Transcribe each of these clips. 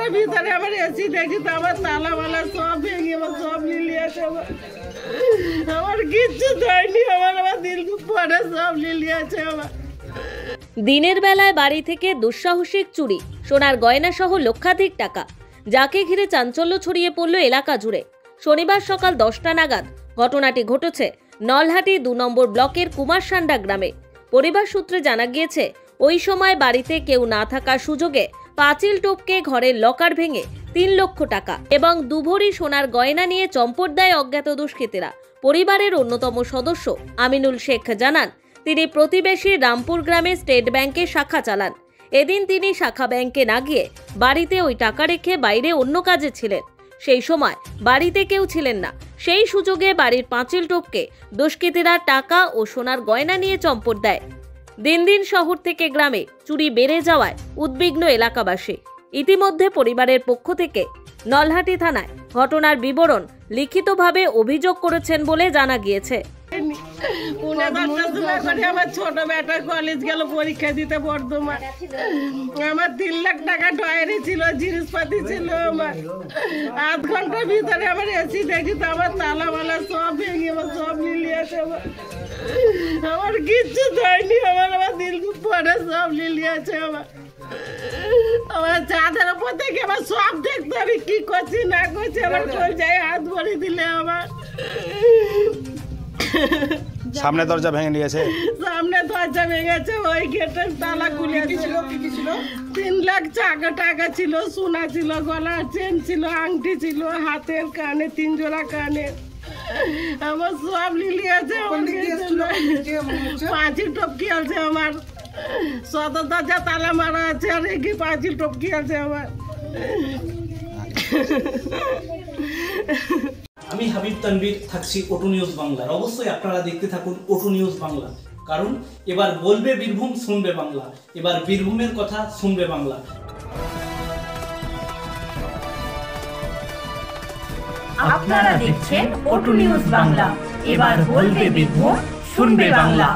ঘন্টার ভিতরে আমার এসি দেখি তো আমার তালাওয়ালা সব ভেঙে আমার সব নিয়ে আছে। আমার কিচ্ছু দেয়নি, আমার দিল পরে সব নিয়ে আছে আমার। দিনের বেলায় বাড়ি থেকে দুঃসাহসিক চুরি, সোনার গয়না সহ লক্ষাধিক টাকা, যাকে ঘিরে চাঞ্চল্য ছড়িয়ে পড়ল এলাকা জুড়ে। শনিবার সকাল 10টা নাগাদ ঘটনাটি ঘটেছে নলহাটি 2 নম্বর ব্লকের কুমারসান্ডা গ্রামে। পরিবার সূত্রে জানা গিয়েছে, ওই সময় বাড়িতে কেউ না থাকার সুযোগে পাঁচিল টপকে ঘরের লকার ভেঙে 3 লক্ষ টাকা এবং 2 ভরি সোনার গয়না নিয়ে চম্পট দেয় অজ্ঞাত দুষ্কৃতীরা। পরিবারের অন্যতম সদস্য আমিনুল শেখ জানান, তিনি প্রতিবেশী রামপুর গ্রামে স্টেট ব্যাংকে শাখা চালান। এদিন তিনি শাখা ব্যাংকে না গিয়ে বাড়িতে ওই টাকা রেখে বাইরে অন্য কাজে ছিলেন। সেই সময় বাড়িতে কেউ ছিলেন না। সেই সুযোগে বাড়ির পাঁচিল টপকে দুষ্কৃতীরা টাকা ও সোনার গয়না নিয়ে চম্পট দেয়। দিন দিন শহর থেকে গ্রামে চুরি বেড়ে যাওয়ায় উদ্বিগ্ন এলাকাবাসী। ইতিমধ্যে পরিবারের পক্ষ থেকে নলহাটি থানায় ঘটনার বিবরণ লিখিতভাবে অভিযোগ করেছেন বলে জানা গিয়েছে। আমার ছোট বেটা কলেজ গেল পরীক্ষা দিতে বর্ধমান। আমার 3 লাখ টাকা ডয়ারি ছিল, জিনিসপাতি ছিল আমার। 8 ঘন্টার ভিতরে আমার এসি দেখি তো আমার তালাওয়ালা সব ভেঙে আমার সব নিয়ে আছে। আমার কিচ্ছু দেয়নি, আমার দিল পরে সব নিয়ে আছে আমার। আমার চাঁদের উপর থেকে আমার সব দেখতে, আমি কি করছি না করছি, আমার কোন জায়গায় হাত ভরে দিলে আমার। সামনে দরজা ভেঙে নিয়েছে, সামনে দরজা ভেঙেছে, ওই গেটের তালা খুলে ছিল। 3 লাখ টাকা ছিল, সোনা ছিল, গলার চেন ছিল, আংটি ছিল, হাতের কানে 3 জোড়া কানে আমার সব লিলিয়েছে। পাঁচিল টপকি আছে আমার, সদর দরজা তালা মারা আছে, আর কি পাঁচিল টপকি আছে আমার। আমি হাবিব তানভীর, থাকছি ওটু নিউজ বাংলার। অবশ্যই আপনারা দেখতে থাকুন ওটু নিউজ বাংলা, কারণ এবার বলবে বীরভূম, শুনবে বাংলা। এবার বীরভূমের কথা শুনবে বাংলা। আপনারা দেখছেন ওটু নিউজ বাংলা, এবার বলবে বীরভূম, শুনবে বাংলা।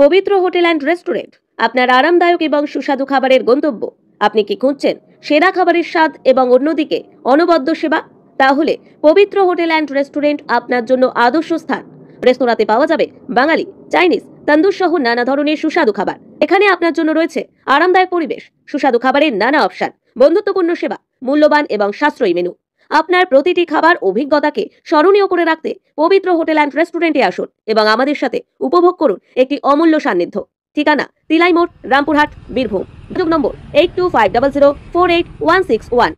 পবিত্র হোটেল অ্যান্ড রেস্টুরেন্ট, আপনার আরামদায়ক এবং সুস্বাদু খাবারের গন্তব্য। আপনি কি খুঁজছেন সেরা খাবারের স্বাদ এবং অন্যদিকে অনবদ্য সেবা? তাহলে পবিত্র হোটেল অ্যান্ড রেস্টুরেন্ট আপনার জন্য আদর্শ স্থান। রেস্তোরাঁতে পাওয়া যাবে বাঙালি, চাইনিজ, তন্দুর সহ নানা ধরনের সুস্বাদু খাবার। এখানে আপনার জন্য রয়েছে আরামদায়ক পরিবেশ, সুস্বাদু খাবারের নানা অপশন, বন্ধুত্বপূর্ণ সেবা, মূল্যবান এবং সাশ্রয়ী মেনু। আপনার প্রতিটি খাবার অভিজ্ঞতাকে স্মরণীয় করে রাখতে পবিত্র হোটেল অ্যান্ড রেস্টুরেন্টে আসুন এবং আমাদের সাথে উপভোগ করুন একটি অমূল্য সান্নিধ্য। ঠিকানা তিলাই মোড়, রামপুরহাট, বীরভূম। যোগাযোগ নম্বর 8250048161।